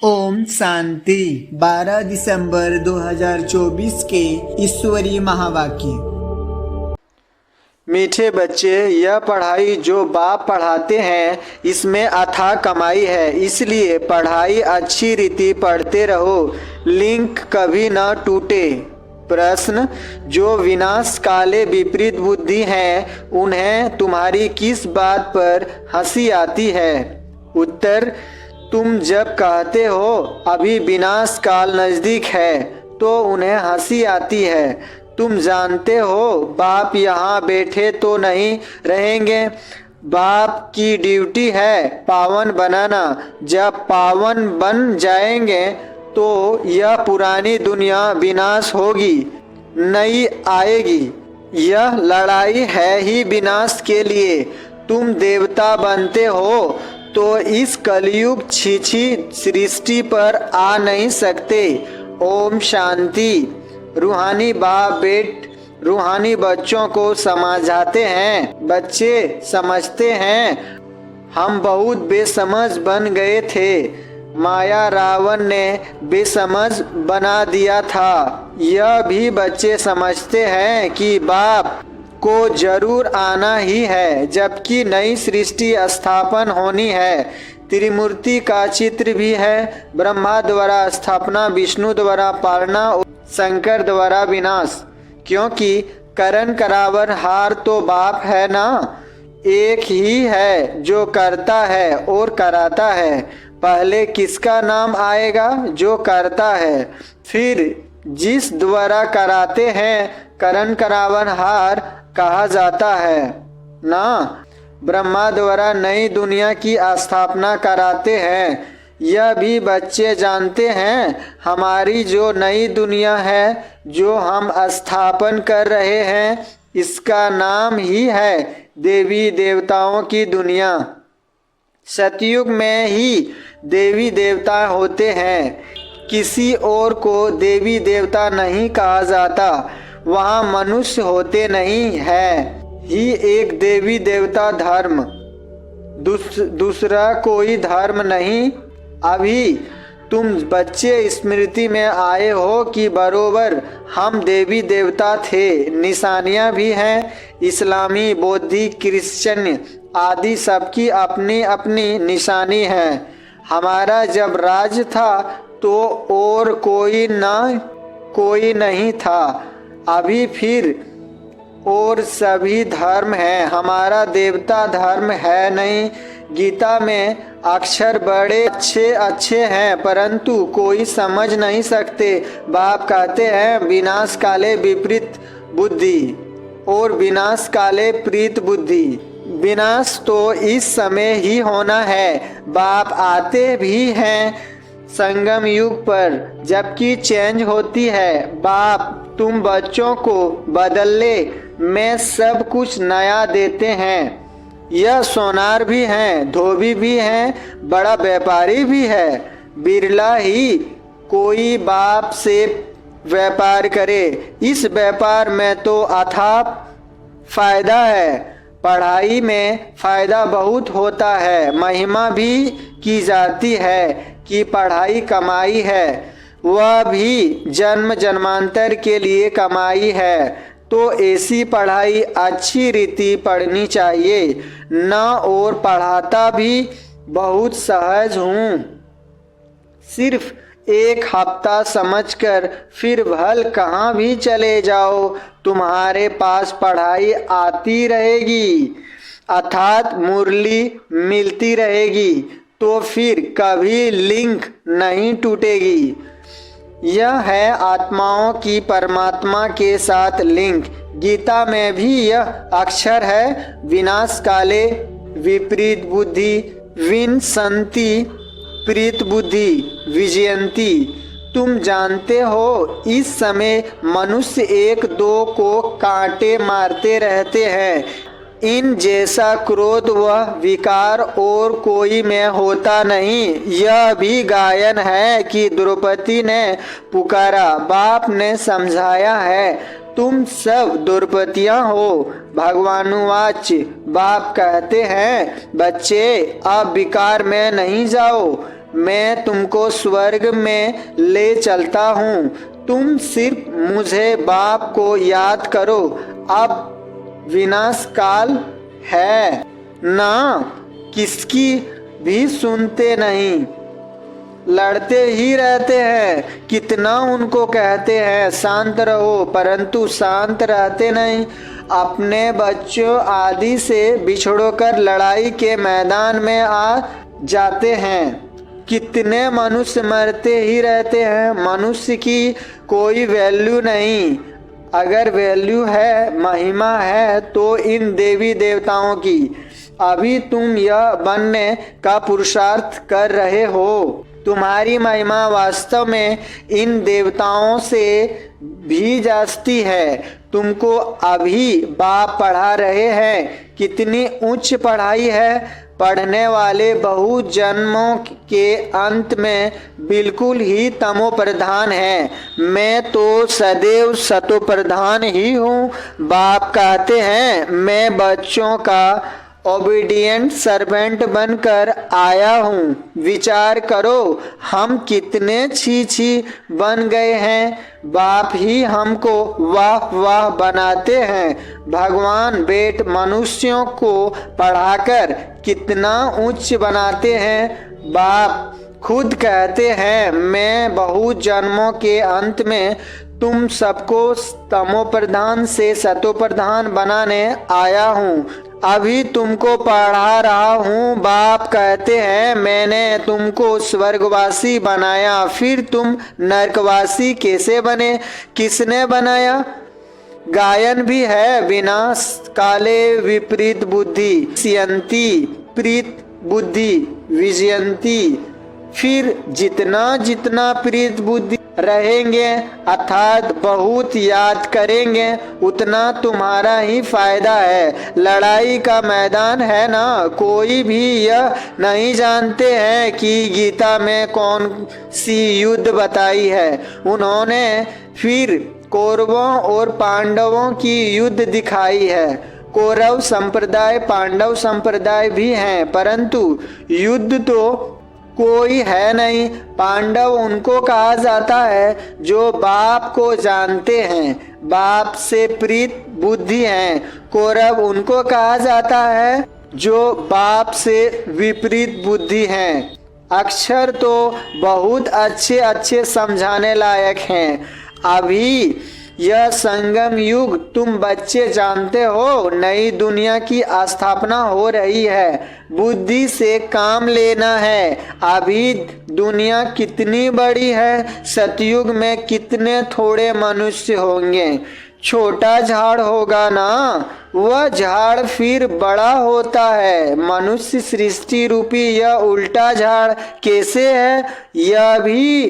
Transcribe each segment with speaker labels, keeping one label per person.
Speaker 1: ओम शांति। 12 दिसंबर 2024 के ईश्वरीय महावाक्य। मीठे बच्चे, यह पढ़ाई जो बाप पढ़ाते हैं इसमें अथाह कमाई है, इसलिए पढ़ाई अच्छी रीति पढ़ते रहो, लिंक कभी न टूटे। प्रश्न, जो विनाश काले विपरीत बुद्धि हैं उन्हें तुम्हारी किस बात पर हंसी आती है? उत्तर, तुम जब कहते हो अभी विनाश काल नज़दीक है तो उन्हें हंसी आती है। तुम जानते हो बाप यहाँ बैठे तो नहीं रहेंगे, बाप की ड्यूटी है पावन बनाना। जब पावन बन जाएंगे तो यह पुरानी दुनिया विनाश होगी, नई आएगी। यह लड़ाई है ही विनाश के लिए। तुम देवता बनते हो तो इस कलयुग छीछी सृष्टि पर आ नहीं सकते। ओम शांति। रूहानी बाप बेट रूहानी बच्चों को समझाते हैं। बच्चे समझते हैं हम बहुत बेसमझ बन गए थे, माया रावण ने बेसमझ बना दिया था। यह भी बच्चे समझते हैं कि बाप को जरूर आना ही है, जबकि नई सृष्टि स्थापन होनी है। त्रिमूर्ति का चित्र भी है, ब्रह्मा द्वारा स्थापना, विष्णु द्वारा पालना और शंकर द्वारा विनाश। क्योंकि करण करावर हार तो बाप है ना, एक ही है जो करता है और कराता है। पहले किसका नाम आएगा? जो करता है। फिर जिस द्वारा कराते हैं करण करावन हार कहा जाता है ना। ब्रह्मा द्वारा नई दुनिया की स्थापना कराते हैं। यह भी बच्चे जानते हैं हमारी जो नई दुनिया है जो हम स्थापन कर रहे हैं इसका नाम ही है देवी देवताओं की दुनिया। सतयुग में ही देवी देवता होते हैं, किसी और को देवी देवता नहीं कहा जाता। वहाँ मनुष्य होते नहीं है ही एक देवी देवता धर्म, दूसरा कोई धर्म नहीं। अभी तुम बच्चे स्मृति में आए हो कि बरोबर हम देवी देवता थे। निशानियाँ भी हैं, इस्लामी, बौद्धि, क्रिश्चियन आदि सबकी अपनी अपनी निशानी है। हमारा जब राज था तो और कोई नहीं था। अभी फिर और सभी धर्म हैं, हमारा देवता धर्म है नहीं। गीता में अक्षर बड़े अच्छे अच्छे हैं परंतु कोई समझ नहीं सकते। बाप कहते हैं विनाश काले विपरीत बुद्धि और विनाश काले प्रीत बुद्धि। विनाश तो इस समय ही होना है। बाप आते भी हैं संगम युग पर, जबकि चेंज होती है। बाप तुम बच्चों को बदले में सब कुछ नया देते हैं। यह सोनार भी हैं, धोबी भी हैं, बड़ा व्यापारी भी है। बिरला ही कोई बाप से व्यापार करे। इस व्यापार में तो अथाह फायदा है। पढ़ाई में फायदा बहुत होता है। महिमा भी की जाती है कि पढ़ाई कमाई है, वह भी जन्म जन्मांतर के लिए कमाई है। तो ऐसी पढ़ाई अच्छी रीति पढ़नी चाहिए न, और पढ़ाता भी बहुत सहज हूँ। सिर्फ एक हफ्ता समझकर फिर भल कहाँ भी चले जाओ, तुम्हारे पास पढ़ाई आती रहेगी, अर्थात मुरली मिलती रहेगी, तो फिर कभी लिंक नहीं टूटेगी। यह है आत्माओं की परमात्मा के साथ लिंक। गीता में भी यह अक्षर है विनाश काले विपरीत बुद्धि विनसंति प्रीत बुद्धि विजयंती। तुम जानते हो इस समय मनुष्य एक दो को कांटे मारते रहते हैं। इन जैसा क्रोध व विकार और कोई में होता नहीं। यह भी गायन है कि द्रौपदी ने पुकारा, बाप ने समझाया है तुम सब द्रौपदियाँ हो। भगवानुवाच, बाप कहते हैं बच्चे अब विकार में नहीं जाओ, मैं तुमको स्वर्ग में ले चलता हूँ। तुम सिर्फ मुझे बाप को याद करो। अब विनाश काल है, ना किसकी भी सुनते नहीं, लड़ते ही रहते हैं। कितना उनको कहते हैं शांत रहो, परंतु शांत रहते नहीं। अपने बच्चों आदि से बिछड़ोकर लड़ाई के मैदान में आ जाते हैं। कितने मनुष्य मरते ही रहते हैं। मनुष्य की कोई वैल्यू नहीं। अगर वैल्यू है, महिमा है, तो इन देवी देवताओं की। अभी तुम यह बनने का पुरुषार्थ कर रहे हो। तुम्हारी महिमा वास्तव में इन देवताओं से भी जास्ती है। तुमको अभी बाप पढ़ा रहे हैं। कितनी उच्च पढ़ाई है। पढ़ने वाले बहुत जन्मों के अंत में बिल्कुल ही तमो प्रधान है। मैं तो सदैव सतो प्रधान ही हूँ। बाप कहते हैं मैं बच्चों का ओबीडिएंट सर्वेंट बनकर आया हूँ। विचार करो हम कितने छी बन गए हैं। बाप ही हमको वाह वाह बनाते हैं। भगवान बेट मनुष्यों को पढ़ाकर कितना उच्च बनाते हैं। बाप खुद कहते हैं मैं बहुत जन्मों के अंत में तुम सबको तमो प्रधान से सतो प्रधान बनाने आया हूँ। अभी तुमको पढ़ा रहा हूँ। बाप कहते हैं मैंने तुमको स्वर्गवासी बनाया, फिर तुम नरकवासी कैसे बने? किसने बनाया? गायन भी है, विनाश काले विपरीत बुद्धि सियंती प्रीत बुद्धि विजयंती। फिर जितना जितना प्रीत बुद्धि रहेंगे अर्थात बहुत याद करेंगे, उतना तुम्हारा ही फायदा है। लड़ाई का मैदान है ना। कोई भी यह नहीं जानते हैं कि गीता में कौन सी युद्ध बताई है। उन्होंने फिर कौरवों और पांडवों की युद्ध दिखाई है। कौरव संप्रदाय पांडव संप्रदाय भी हैं, परंतु युद्ध तो कोई है नहीं। पांडव उनको कहा जाता है जो बाप को जानते हैं, बाप से प्रीत बुद्धि हैं। कौरव उनको कहा जाता है जो बाप से विपरीत बुद्धि हैं। अक्षर तो बहुत अच्छे अच्छे समझाने लायक हैं। अभी यह संगम युग तुम बच्चे जानते हो, नई दुनिया की स्थापना हो रही है। बुद्धि से काम लेना है। अभी दुनिया कितनी बड़ी है। सतयुग में कितने थोड़े मनुष्य होंगे। छोटा झाड़ होगा ना, वह झाड़ फिर बड़ा होता है। मनुष्य सृष्टि रूपी यह उल्टा झाड़ कैसे है, यह भी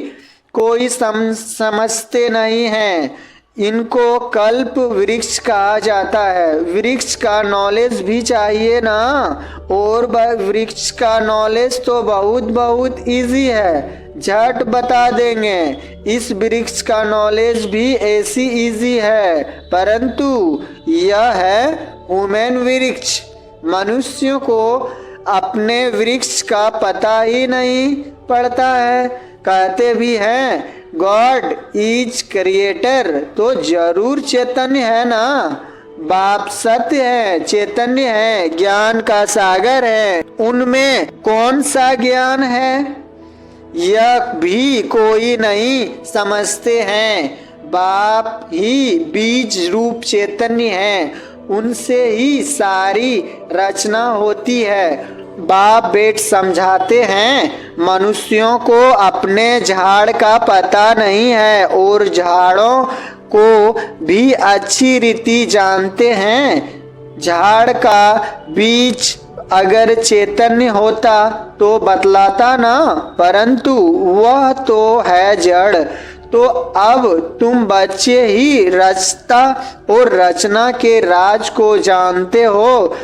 Speaker 1: कोई समझते नहीं है। इनको कल्प वृक्ष कहा जाता है। वृक्ष का नॉलेज भी चाहिए ना, और वृक्ष का नॉलेज तो बहुत बहुत इजी है, झट बता देंगे। इस वृक्ष का नॉलेज भी ऐसी इजी है, परंतु यह है ह्यूमन वृक्ष। मनुष्यों को अपने वृक्ष का पता ही नहीं पड़ता है। कहते भी हैं गॉड इज क्रिएटर, तो जरूर चैतन्य है ना। बाप सत्य है, चैतन्य है, ज्ञान का सागर है। उनमें कौन सा ज्ञान है यह भी कोई नहीं समझते हैं। बाप ही बीज रूप चैतन्य है, उनसे ही सारी रचना होती है। बाप बेट समझाते हैं मनुष्यों को अपने झाड़ का पता नहीं है, और झाड़ों को भी अच्छी रीति जानते हैं। झाड़ का बीज अगर चैतन्य होता तो बतलाता ना, परंतु वह तो है जड़। तो अब तुम बच्चे ही रचता और रचना के राज को जानते हो।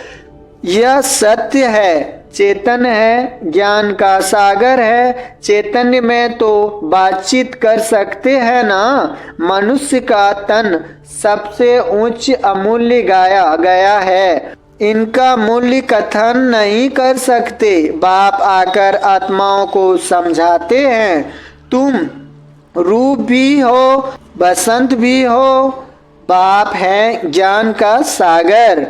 Speaker 1: यह सत्य है, चेतन है, ज्ञान का सागर है। चैतन्य में तो बातचीत कर सकते हैं ना। मनुष्य का तन सबसे उच्च अमूल्य गाया गया है। इनका मूल्य कथन नहीं कर सकते। बाप आकर आत्माओं को समझाते हैं, तुम रूप भी हो, बसंत भी हो। बाप है ज्ञान का सागर,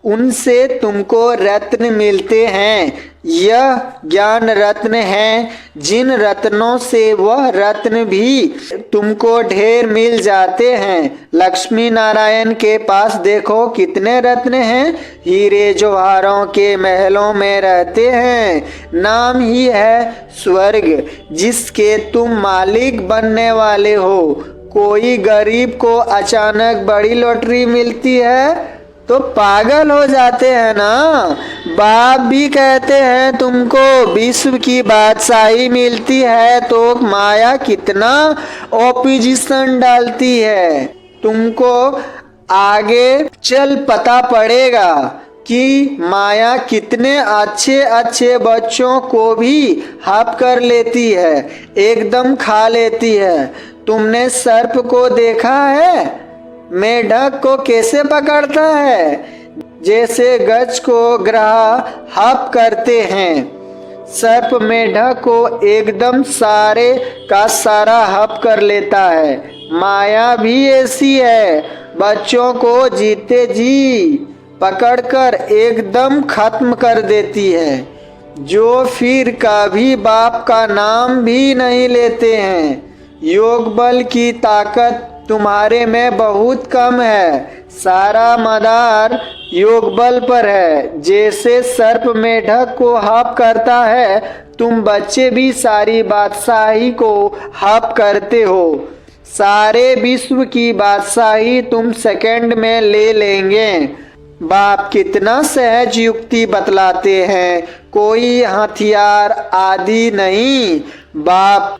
Speaker 1: उनसे तुमको रत्न मिलते हैं। यह ज्ञान रत्न है, जिन रत्नों से वह रत्न भी तुमको ढेर मिल जाते हैं। लक्ष्मी नारायण के पास देखो कितने रत्न हैं, हीरे जवाहरों के महलों में रहते हैं। नाम ही है स्वर्ग, जिसके तुम मालिक बनने वाले हो। कोई गरीब को अचानक बड़ी लॉटरी मिलती है तो पागल हो जाते हैं ना। बाप भी कहते हैं तुमको विश्व की बादशाही मिलती है तो माया कितना ओपोजिशन डालती है। तुमको आगे चल पता पड़ेगा कि माया कितने अच्छे अच्छे बच्चों को भी हप कर लेती है, एकदम खा लेती है। तुमने सर्प को देखा है, मेढक को कैसे पकड़ता है, जैसे गज को ग्राह हप करते हैं। सर्प मेढक को एकदम सारे का सारा हप कर लेता है। माया भी ऐसी है, बच्चों को जीते जी पकड़कर एकदम खत्म कर देती है, जो फिर कभी बाप का नाम भी नहीं लेते हैं। योग बल की ताकत तुम्हारे में बहुत कम है, सारा मदार योग बल पर है। जैसे सर्प मेढक को हप करता है, तुम बच्चे भी सारी बादशाही को हप करते हो। सारे विश्व की बादशाही तुम सेकंड में ले लेंगे। बाप कितना सहज युक्ति बतलाते हैं, कोई हथियार आदि नहीं। बाप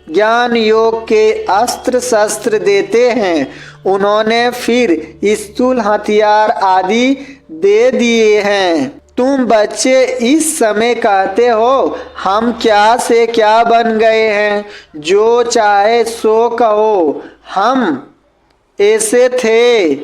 Speaker 1: ज्ञान योग के अस्त्र शस्त्र देते हैं, उन्होंने फिर स्थूल हथियार आदि दे दिए हैं। तुम बच्चे इस समय कहते हो हम क्या से क्या बन गए हैं, जो चाहे सो कहो। हम ऐसे थे,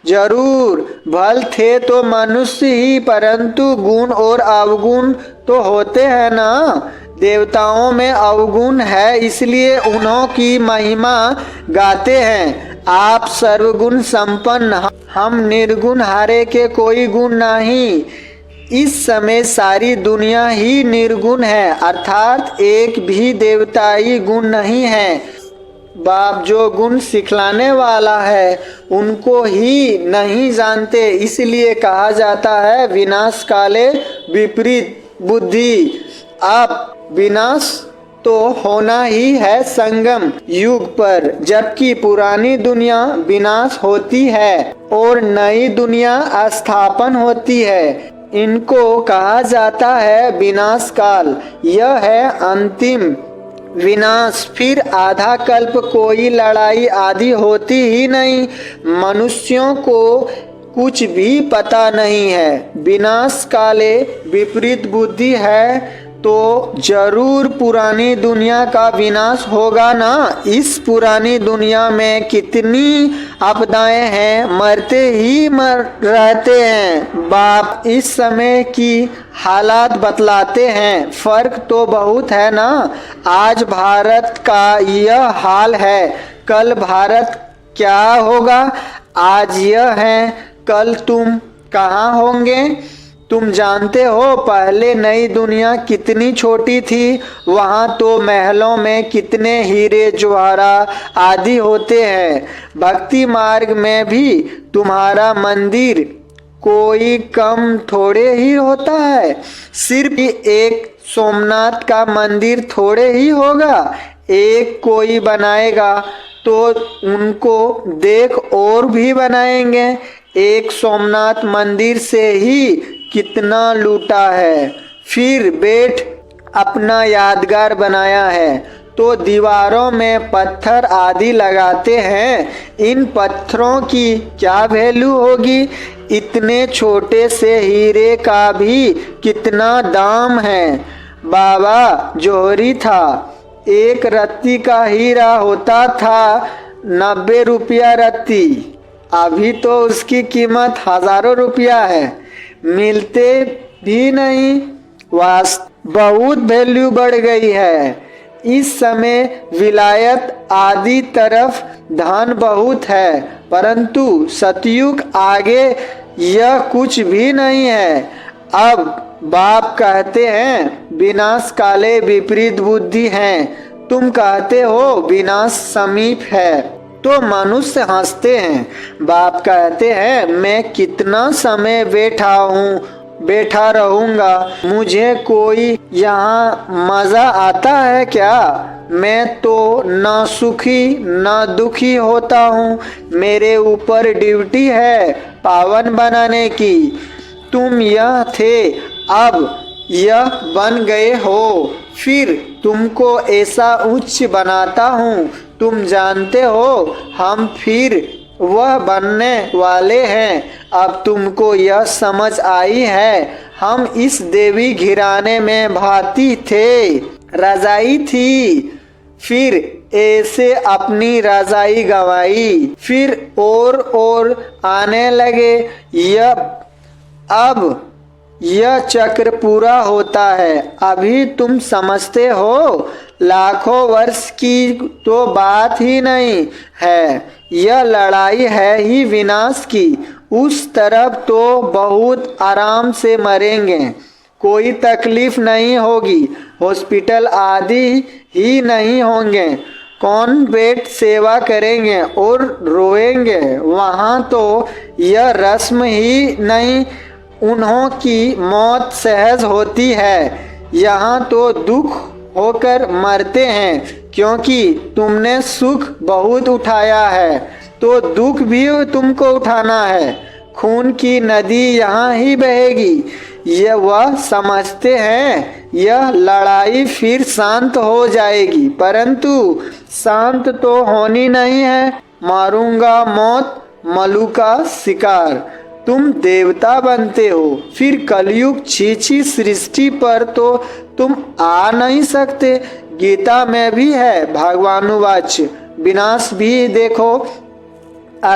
Speaker 1: जरूर भल थे तो मनुष्य ही, परंतु गुण और अवगुण तो होते हैं ना। देवताओं में अवगुण है, इसलिए उन्हों की महिमा गाते हैं। आप सर्वगुण संपन्न, हम निर्गुण, हारे के कोई गुण नहीं। इस समय सारी दुनिया ही निर्गुण है, अर्थात एक भी देवताई गुण नहीं है। बाप जो गुण सिखलाने वाला है उनको ही नहीं जानते, इसलिए कहा जाता है विनाश काले विपरीत बुद्धि। अब विनाश तो होना ही है संगम युग पर, जबकि पुरानी दुनिया विनाश होती है और नई दुनिया स्थापन होती है। इनको कहा जाता है विनाश काल। यह है अंतिम विनाश, फिर आधा कल्प कोई लड़ाई आदि होती ही नहीं। मनुष्यों को कुछ भी पता नहीं है। विनाश काले विपरीत बुद्धि है तो जरूर पुरानी दुनिया का विनाश होगा ना। इस पुरानी दुनिया में कितनी आपदाएं हैं, मरते ही मर रहते हैं। बाप इस समय की हालात बतलाते हैं, फर्क तो बहुत है ना। आज भारत का यह हाल है, कल भारत क्या होगा। आज यह है, कल तुम कहाँ होंगे। तुम जानते हो पहले नई दुनिया कितनी छोटी थी, वहाँ तो महलों में कितने हीरे जवाहरा आदि होते हैं। भक्ति मार्ग में भी तुम्हारा मंदिर कोई कम थोड़े ही होता है। सिर्फ एक सोमनाथ का मंदिर थोड़े ही होगा। एक कोई बनाएगा तो उनको देख और भी बनाएंगे। एक सोमनाथ मंदिर से ही कितना लूटा है, फिर बैठ अपना यादगार बनाया है तो दीवारों में पत्थर आदि लगाते हैं। इन पत्थरों की क्या वैल्यू होगी। इतने छोटे से हीरे का भी कितना दाम है। बाबा जोहरी था, एक रत्ती का हीरा होता था 90 रुपया रत्ती, अभी तो उसकी कीमत हजारों रुपया है। मिलते भी नहीं। बहुत वैल्यू बढ़ गई है। इस समय विलायत आदि तरफ धन बहुत है, परंतु सतयुग आगे यह कुछ भी नहीं है। अब बाप कहते हैं विनाश काले विपरीत बुद्धि है, तुम कहते हो विनाश समीप है, तो मनुष्य हंसते हैं। बाप कहते हैं मैं कितना समय बैठा रहूंगा, मुझे कोई यहाँ मजा आता है क्या? मैं तो न सुखी न दुखी होता हूँ, मेरे ऊपर ड्यूटी है पावन बनाने की। तुम यह थे, अब यह बन गए हो, फिर तुमको ऐसा उच्च बनाता हूँ। तुम जानते हो हम फिर वह बनने वाले हैं। अब तुमको यह समझ आई है, हम इस देवी घिराने में भाती थे, रजाई थी, फिर ऐसे अपनी रजाई गंवाई, फिर और आने लगे। अब यह चक्र पूरा होता है। अभी तुम समझते हो, लाखों वर्ष की तो बात ही नहीं है, यह लड़ाई है ही विनाश की। उस तरफ तो बहुत आराम से मरेंगे, कोई तकलीफ नहीं होगी, हॉस्पिटल आदि ही नहीं होंगे, कौन बेड सेवा करेंगे और रोएंगे। वहाँ तो यह रस्म ही नहीं, उन्हों की मौत सहज होती है। यहाँ तो दुख होकर मरते हैं, क्योंकि तुमने सुख बहुत उठाया है, तो दुख भी तुमको उठाना है। खून की नदी यहाँ ही बहेगी, यह वह समझते हैं। यह लड़ाई फिर शांत हो जाएगी, परंतु शांत तो होनी नहीं है। मारूंगा मौत मलू का शिकार, तुम देवता बनते हो, फिर कलयुग छीछी सृष्टि पर तो तुम आ नहीं सकते। गीता में भी है भगवानुवाच, विनाश भी देखो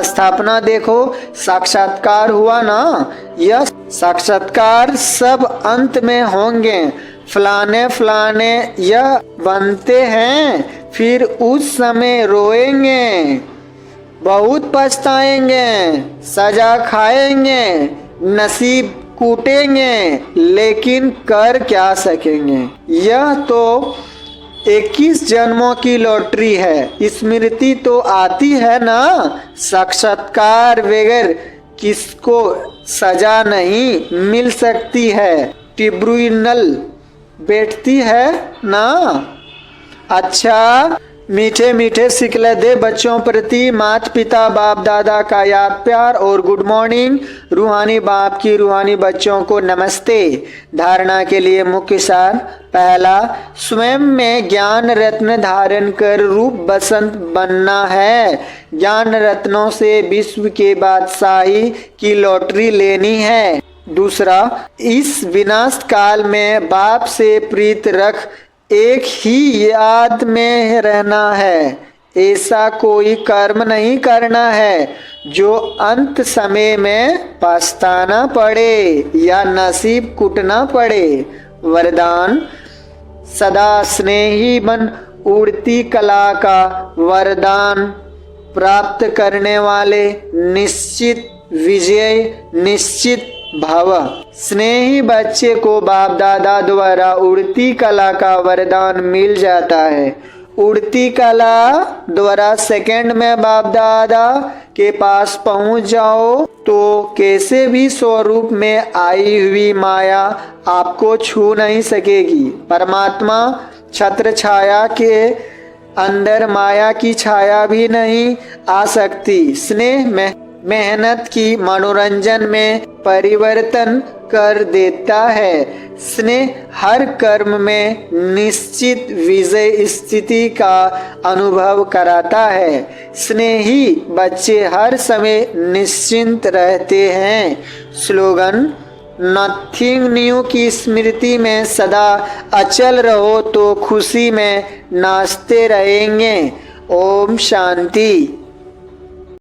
Speaker 1: स्थापना देखो, साक्षात्कार हुआ ना। यह साक्षात्कार सब अंत में होंगे, फलाने यह बनते हैं, फिर उस समय रोएंगे, बहुत पछताएंगे, सजा खाएंगे, नसीब कूटेंगे, लेकिन कर क्या सकेंगे। यह तो 21 जन्मों की लॉटरी है। स्मृति तो आती है ना, साक्षात्कार बगैर किसको सजा नहीं मिल सकती है। ट्रिब्यूनल बैठती है ना। अच्छा, मीठे मीठे सिकले दे बच्चों प्रति माता पिता बाप दादा का याद प्यार और गुड मॉर्निंग। रूहानी बाप की रूहानी बच्चों को नमस्ते। धारणा के लिए मुख्य सार, पहला, स्वयं में ज्ञान रत्न धारण कर रूप बसंत बनना है। ज्ञान रत्नों से विश्व के बादशाही की लॉटरी लेनी है। दूसरा, इस विनाश काल में बाप से प्रीत रख एक ही याद में रहना है। ऐसा कोई कर्म नहीं करना है जो अंत समय में पछताना पड़े या नसीब कुटना पड़े। वरदान, सदा स्नेही बन उड़ती कला का वरदान प्राप्त करने वाले निश्चित विजय निश्चित भव। स्नेही बच्चे को बाप दादा द्वारा उड़ती कला का वरदान मिल जाता है। उड़ती कला द्वारा सेकंड में बाप दादा के पास पहुंच जाओ तो कैसे भी स्वरूप में आई हुई माया आपको छू नहीं सकेगी। परमात्मा छत्र छाया के अंदर माया की छाया भी नहीं आ सकती। स्नेह में मेहनत की मनोरंजन में परिवर्तन कर देता है। स्नेह हर कर्म में निश्चित विजय स्थिति का अनुभव कराता है। स्नेही बच्चे हर समय निश्चिंत रहते हैं। स्लोगन, नथिंग न्यू की स्मृति में सदा अचल रहो तो खुशी में नाचते रहेंगे। ओम शांति।